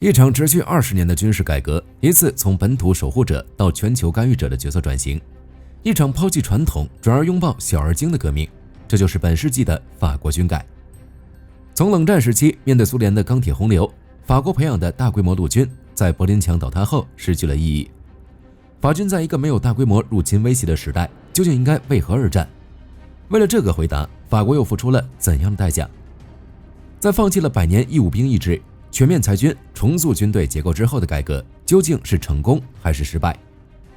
一场持续20年的军事改革，一次从本土守护者到全球干预者的角色转型，一场抛弃传统转而拥抱小而精的革命，这就是本世纪的法国军改。从冷战时期面对苏联的钢铁洪流，法国培养的大规模陆军在柏林墙倒塌后失去了意义。法军在一个没有大规模入侵威胁的时代，究竟应该为何而战？为了这个回答，法国又付出了怎样的代价？在放弃了100年义务兵役制、全面裁军、重塑军队结构之后的改革，究竟是成功还是失败？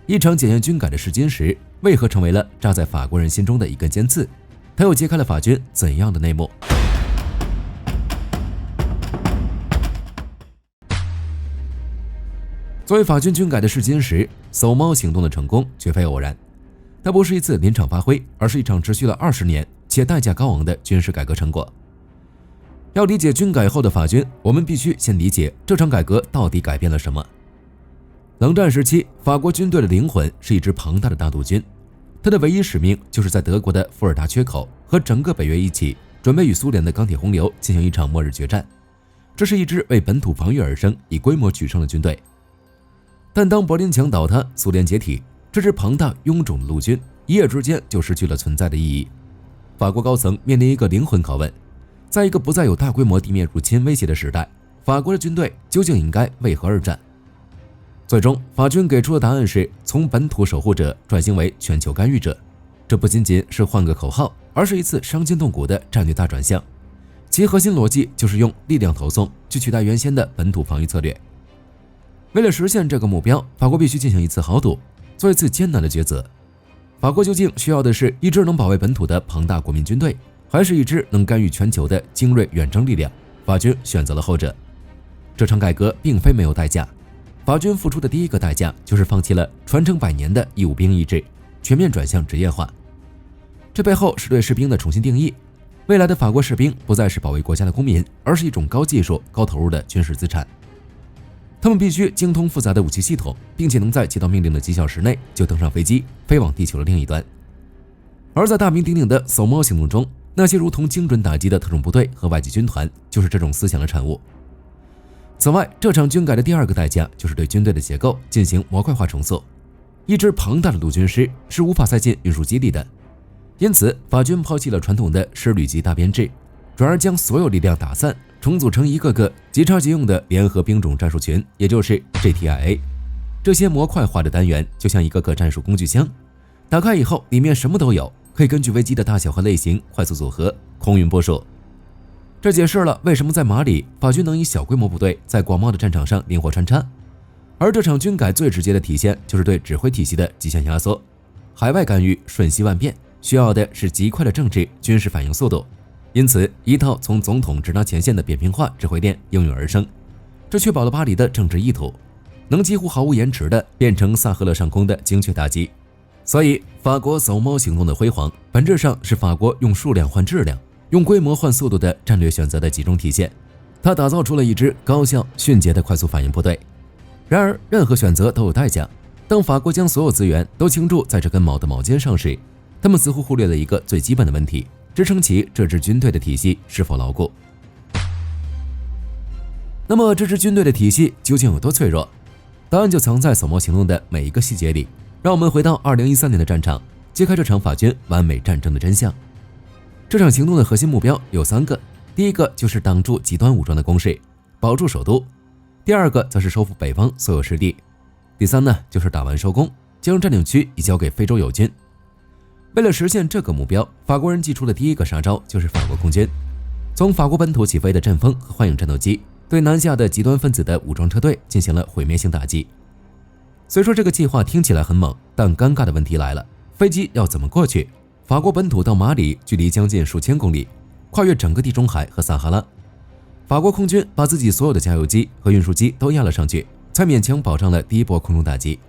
一场检验军改的试金石，为何成为了扎在法国人心中的一根尖刺？它又揭开了法军怎样的内幕？作为法军军改的试金石，搜猫行动的成功绝非偶然。它不是一次临场发挥，而是一场持续了20年且代价高昂的军事改革成果。要理解军改后的法军，我们必须先理解这场改革到底改变了什么。冷战时期，法国军队的灵魂是一支庞大的大陆军，它的唯一使命就是在德国的伏尔达缺口和整个北约一起，准备与苏联的钢铁洪流进行一场末日决战。这是一支为本土防御而生、以规模取胜的军队。但当柏林墙倒塌，苏联解体，这支庞大臃肿的陆军一夜之间就失去了存在的意义。法国高层面临一个灵魂拷问：在一个不再有大规模地面入侵威胁的时代，法国的军队究竟应该为何而战？最终，法军给出的答案是从本土守护者转型为全球干预者。这不仅仅是换个口号，而是一次伤筋动骨的战略大转向。其核心逻辑就是用力量投送去取代原先的本土防御策略。为了实现这个目标，法国必须进行一次豪赌，做一次艰难的抉择。法国究竟需要的是一支能保卫本土的庞大国民军队，还是一支能干预全球的精锐远征力量？法军选择了后者。这场改革并非没有代价，法军付出的第一个代价就是放弃了传承100年的义务兵役制，全面转向职业化。这背后是对士兵的重新定义。未来的法国士兵不再是保卫国家的公民，而是一种高技术、高投入的军事资产。他们必须精通复杂的武器系统，并且能在接到命令的几小时内就登上飞机，飞往地球的另一端。而在大名鼎鼎的搜猫行动中，那些如同精准打击的特种部队和外籍军团就是这种思想的产物。此外，这场军改的第二个代价就是对军队的结构进行模块化重塑。一支庞大的陆军师是无法塞进运输机里的，因此法军抛弃了传统的师旅级大编制，转而将所有力量打散，重组成一个个即插即用的联合兵种战术群，也就是 GTIA。 这些模块化的单元就像一个个战术工具箱，打开以后里面什么都有，可以根据危机的大小和类型快速组合，空运部署。这解释了为什么在马里，法军能以小规模部队在广袤的战场上灵活穿插。而这场军改最直接的体现就是对指挥体系的极限压缩。海外干预瞬息万变，需要的是极快的政治军事反应速度，因此一套从总统直达前线的扁平化指挥链应运而生。这确保了巴黎的政治意图能几乎毫无延迟地变成萨赫勒上空的精确打击。所以法国搜猫行动的辉煌本质上是法国用数量换质量，用规模换速度的战略选择的集中体现。它打造出了一支高效迅捷的快速反应部队。然而任何选择都有代价，当法国将所有资源都倾注在这根毛的毛尖上时，他们似乎忽略了一个最基本的问题：支撑起这支军队的体系是否牢固。那么这支军队的体系究竟有多脆弱？答案就藏在搜猫行动的每一个细节里。让我们回到2013年的战场，揭开这场法军完美战争的真相。这场行动的核心目标有3个，第一个就是挡住极端武装的攻势，保住首都；第二个则是收复北方所有失地；第三呢，就是打完收工，将占领区移交给非洲友军。为了实现这个目标，法国人祭出的第一个杀招就是法国空军。从法国本土起飞的阵风和幻影战斗机，对南下的极端分子的武装车队进行了毁灭性打击。虽说这个计划听起来很猛，但尴尬的问题来了，飞机要怎么过去？法国本土到马里距离将近数千公里，跨越整个地中海和撒哈拉。法国空军把自己所有的加油机和运输机都压了上去，才勉强保障了第一波空中打击。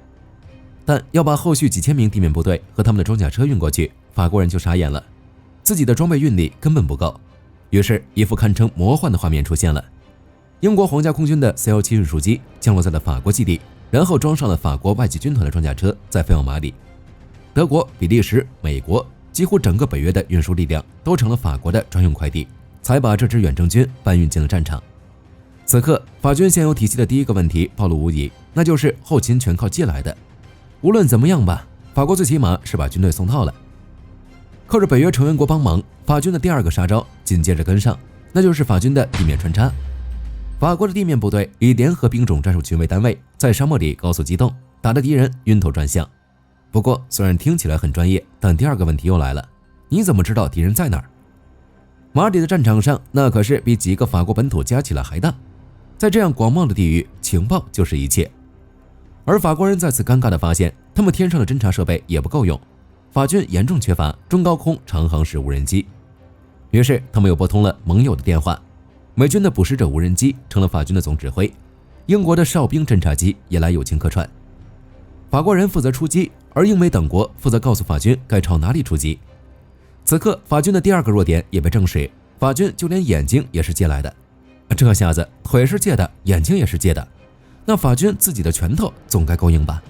但要把后续几千名地面部队和他们的装甲车运过去，法国人就傻眼了，自己的装备运力根本不够。于是一幅堪称魔幻的画面出现了，英国皇家空军的 C-17运输机降落在了法国基地，然后装上了法国外籍军团的装甲车，再飞往马里。德国、比利时、美国，几乎整个北约的运输力量都成了法国的专用快递，才把这支远征军搬运进了战场。此刻，法军现有体系的第一个问题暴露无遗，那就是后勤全靠借来的。无论怎么样吧，法国最起码是把军队送到了。靠着北约成员国帮忙，法军的第二个杀招紧接着跟上，那就是法军的地面穿插。法国的地面部队以联合兵种战术群为单位，在沙漠里高速机动，打得敌人晕头转向。不过，虽然听起来很专业，但第二个问题又来了：你怎么知道敌人在哪儿？马里的战场上，那可是比几个法国本土加起来还大。在这样广袤的地域，情报就是一切。而法国人再次尴尬地发现，他们天上的侦察设备也不够用，法军严重缺乏中高空长航时无人机。于是他们又拨通了盟友的电话，美军的捕食者无人机成了法军的总指挥，英国的哨兵侦察机也来友情客串。法国人负责出击，而英美等国负责告诉法军该朝哪里出击。此刻，法军的第二个弱点也被证实，法军就连眼睛也是借来的。这下子腿是借的，眼睛也是借的，那法军自己的拳头总该够硬吧？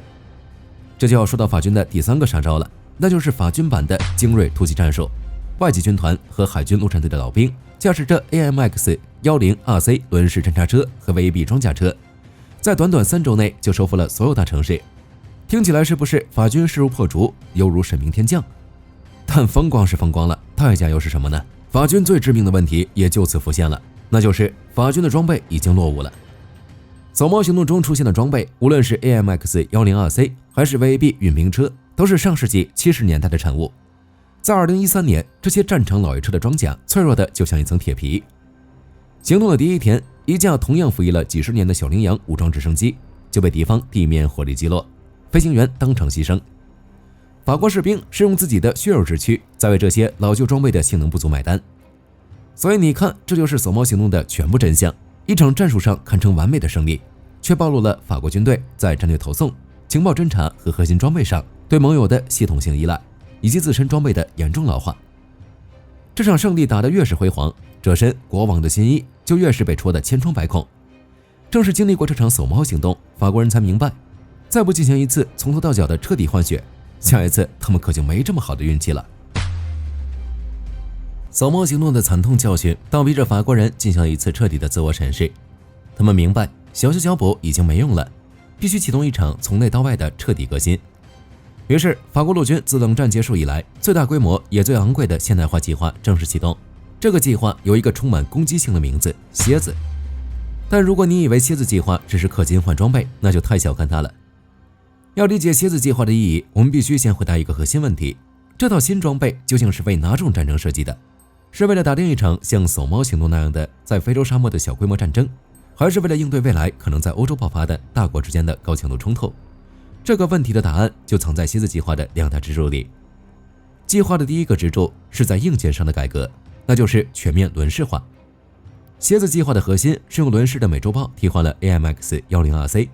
这就要说到法军的第三个杀招了，那就是法军版的精锐突击战术。外籍军团和海军陆战队的老兵驾驶着 AMX-10RC 轮式侦察车和 VAB 装甲车，在短短3周内就收复了所有大城市。听起来是不是法军势如破竹，犹如神兵天降？但风光是风光了，代价又是什么呢？法军最致命的问题也就此浮现了，那就是法军的装备已经落伍了。扫猫行动中出现的装备，无论是 AMX-10RC 还是 VAB 运兵车，都是上世纪70年代的产物。在2013年，这些战场老爷车的装甲脆弱的就像一层铁皮。行动的第一天，一架同样服役了几十年的小羚羊武装直升机就被敌方地面火力击落，飞行员当场牺牲。法国士兵是用自己的血肉之躯在为这些老旧装备的性能不足买单。所以你看，这就是扫猫行动的全部真相，一场战术上堪称完美的胜利，却暴露了法国军队在战略投送、情报侦察和核心装备上对盟友的系统性依赖，以及自身装备的严重老化。这场胜利打得越是辉煌，这身国王的新衣就越是被戳得千疮百孔。正是经历过这场扫猫行动，法国人才明白，再不进行一次从头到脚的彻底换血，下一次他们可就没这么好的运气了。扫猫行动的惨痛教训倒逼着法国人进行了一次彻底的自我审视。他们明白小修小补已经没用了，必须启动一场从内到外的彻底革新。于是法国陆军自冷战结束以来最大规模也最昂贵的现代化计划正式启动。这个计划有一个充满攻击性的名字——蝎子。但如果你以为蝎子计划只是氪金换装备，那就太小看它了。要理解蝎子计划的意义，我们必须先回答一个核心问题：这套新装备究竟是为哪种战争设计的？是为了打定一场像扫猫行动那样的在非洲沙漠的小规模战争，还是为了应对未来可能在欧洲爆发的大国之间的高强度冲突？这个问题的答案就藏在蝎子计划的2大支柱里。计划的第一个支柱是在硬件上的改革，那就是全面轮式化。蝎子计划的核心是用轮式的美洲豹替换了 AMX-10RC，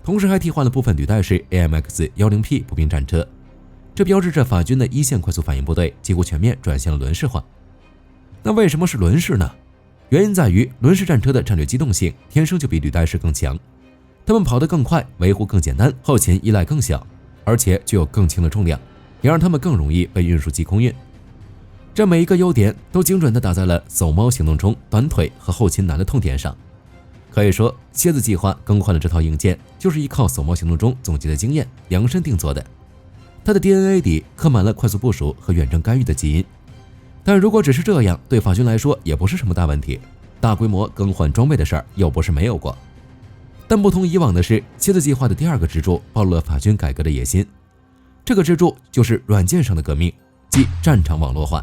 同时还替换了部分履带式 AMX-10P 步兵战车，这标志着法军的一线快速反应部队几乎全面转向了轮式化。那为什么是轮式呢？原因在于轮式战车的战略机动性天生就比履带式更强，它们跑得更快，维护更简单，后勤依赖更小，而且具有更轻的重量，也让它们更容易被运输机空运。这每一个优点都精准地打在了扫猫行动中短腿和后勤难的痛点上。可以说，蝎子计划更换的这套硬件就是依靠扫猫行动中总结的经验量身定做的，它的 DNA 里刻满了快速部署和远征干预的基因。但如果只是这样，对法军来说也不是什么大问题，大规模更换装备的事儿又不是没有过。但不同以往的是，蝎子计划的第二个支柱暴露了法军改革的野心。这个支柱就是软件上的革命，即战场网络化。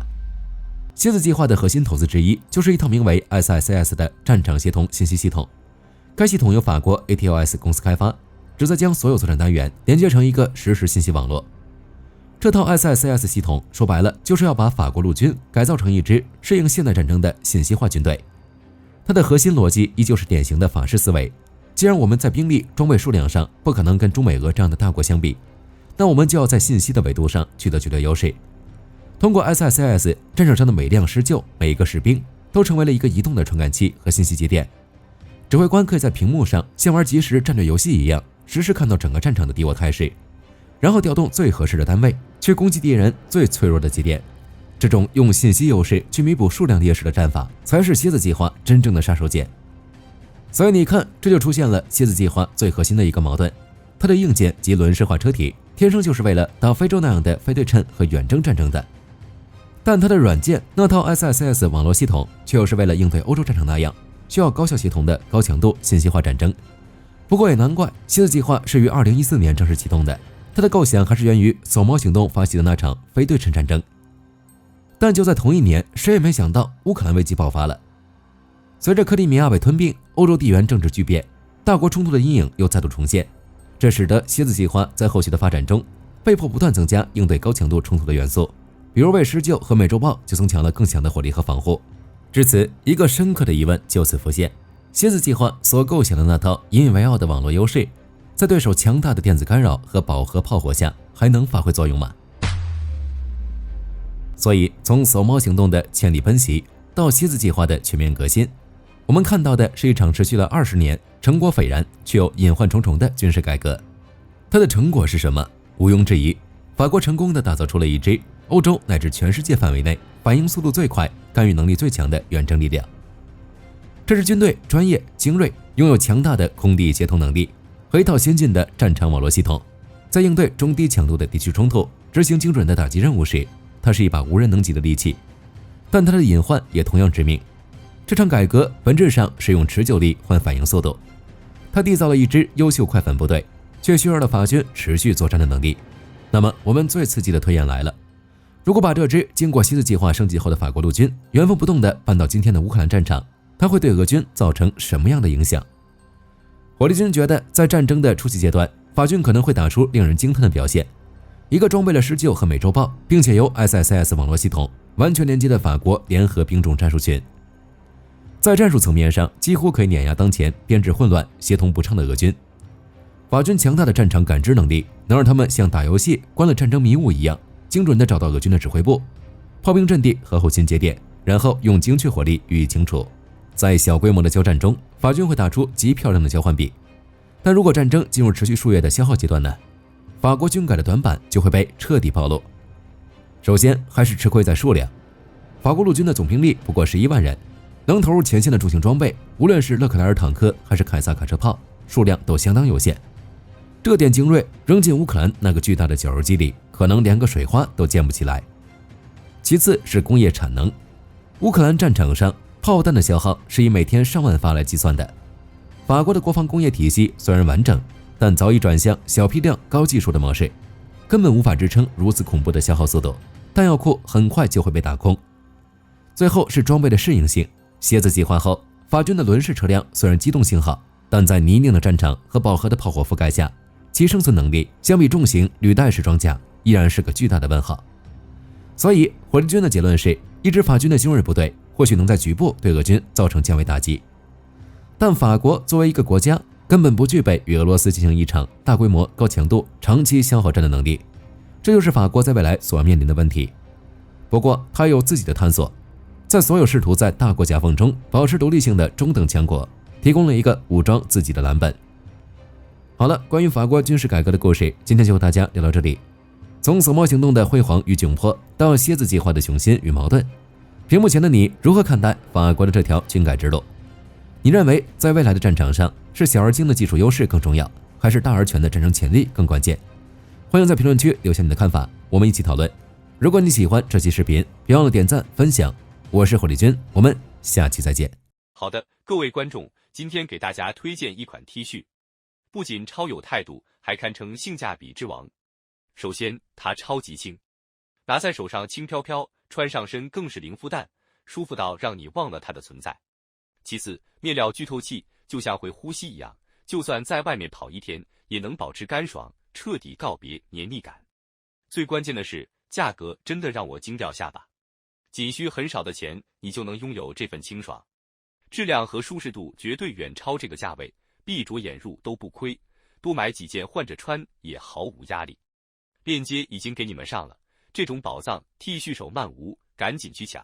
蝎子计划的核心投资之一就是一套名为 SICS 的战场协同信息系统。该系统由法国 ATOS 公司开发，旨在将所有作战单元连接成一个实时信息网络。这套 SICS 系统说白了就是要把法国陆军改造成一支适应现代战争的信息化军队。它的核心逻辑依旧是典型的法式思维，既然我们在兵力装备数量上不可能跟中美俄这样的大国相比，那我们就要在信息的维度上取得绝对优势。通过 SICS， 战场上的每辆施救、每一个士兵都成为了一个移动的传感器和信息节点。指挥官可以在屏幕上像玩即时战略游戏一样，实时看到整个战场的敌我态势，然后调动最合适的单位去攻击敌人最脆弱的节点。这种用信息优势去弥补数量劣势的战法，才是蝎子计划真正的杀手锏。所以你看，这就出现了蝎子计划最核心的一个矛盾，它的硬件及轮式化车体天生就是为了打非洲那样的非对称和远征战争的，但它的软件那套 SSS 网络系统却又是为了应对欧洲战场那样需要高效协同的高强度信息化战争。不过也难怪，蝎子计划是于2014年正式启动的，它的构想还是源于扫猫行动发起的那场非对称战争。但就在同一年，谁也没想到乌克兰危机爆发了。随着克里米亚被吞并，欧洲地缘政治巨变，大国冲突的阴影又再度重现，这使得蝎子计划在后续的发展中被迫不断增加应对高强度冲突的元素，比如为施救和美洲豹就增强了更强的火力和防护。至此，一个深刻的疑问就此浮现：蝎子计划所构想的那套引以为傲的网络优势，在对手强大的电子干扰和饱和炮火下，还能发挥作用吗？所以，从扫猫行动的千里奔袭到蝎子计划的全面革新，我们看到的是一场持续了20年、成果斐然却又隐患重重的军事改革。它的成果是什么？毋庸置疑，法国成功地打造出了一支欧洲乃至全世界范围内反应速度最快、干预能力最强的远征力量。这支军队专业、精锐，拥有强大的空地协同能力和一套先进的战场网络系统，在应对中低强度的地区冲突、执行精准的打击任务时，它是一把无人能及的利器。但它的隐患也同样致命。这场改革本质上是用持久力换反应速度，它缔造了一支优秀快反部队，却削弱了法军持续作战的能力。那么，我们最刺激的推演来了：如果把这支经过蝎子计划升级后的法国陆军原封不动地搬到今天的乌克兰战场，它会对俄军造成什么样的影响？火力军觉得，在战争的初期阶段，法军可能会打出令人惊叹的表现。一个装备了施救和美洲豹，并且由 SSS 网络系统完全连接的法国联合兵种战术群，在战术层面上几乎可以碾压当前编制混乱、协同不畅的俄军。法军强大的战场感知能力，能让他们像打游戏关了战争迷雾一样，精准地找到俄军的指挥部、炮兵阵地和后勤节点，然后用精确火力予以清除。在小规模的交战中，法军会打出极漂亮的交换比，但如果战争进入持续数月的消耗阶段呢？法国军改的短板就会被彻底暴露。首先还是吃亏在数量，法国陆军的总兵力不过11万人，能投入前线的重型装备，无论是勒克莱尔坦克还是凯撒卡车炮，数量都相当有限。这点精锐扔进乌克兰那个巨大的绞肉机里，可能连个水花都溅不起来。其次是工业产能，乌克兰战场上炮弹的消耗是以每天上万发来计算的。法国的国防工业体系虽然完整，但早已转向小批量高技术的模式，根本无法支撑如此恐怖的消耗速度，弹药库很快就会被打空。最后是装备的适应性，蝎子计划后，法军的轮式车辆虽然机动性好，但在泥泞的战场和饱和的炮火覆盖下，其生存能力相比重型履带式装甲依然是个巨大的问号。所以火力军的结论是，一支法军的精锐部队或许能在局部对俄军造成降维打击，但法国作为一个国家，根本不具备与俄罗斯进行一场大规模、高强度、长期消耗战的能力，这就是法国在未来所面临的问题。不过，它有自己的探索，在所有试图在大国夹缝中保持独立性的中等强国，提供了一个武装自己的蓝本。好了，关于法国军事改革的故事，今天就和大家聊到这里。从扫猫行动的辉煌与窘迫，到蝎子计划的雄心与矛盾，屏幕前的你如何看待法国的这条军改之路？你认为在未来的战场上，是小而精的技术优势更重要，还是大而全的战争潜力更关键？欢迎在评论区留下你的看法，我们一起讨论。如果你喜欢这期视频，别忘了点赞分享。我是火力军，我们下期再见。好的，各位观众，今天给大家推荐一款 T 恤，不仅超有态度，还堪称性价比之王。首先，它超级轻，拿在手上轻飘飘，穿上身更是零负担，舒服到让你忘了它的存在。其次，面料具透气，就像会呼吸一样，就算在外面跑一天，也能保持干爽，彻底告别黏腻感。最关键的是，价格真的让我惊掉下巴，仅需很少的钱，你就能拥有这份清爽。质量和舒适度绝对远超这个价位，闭着眼入都不亏，多买几件换着穿也毫无压力。链接已经给你们上了，这种宝藏 T 恤手慢无，赶紧去抢。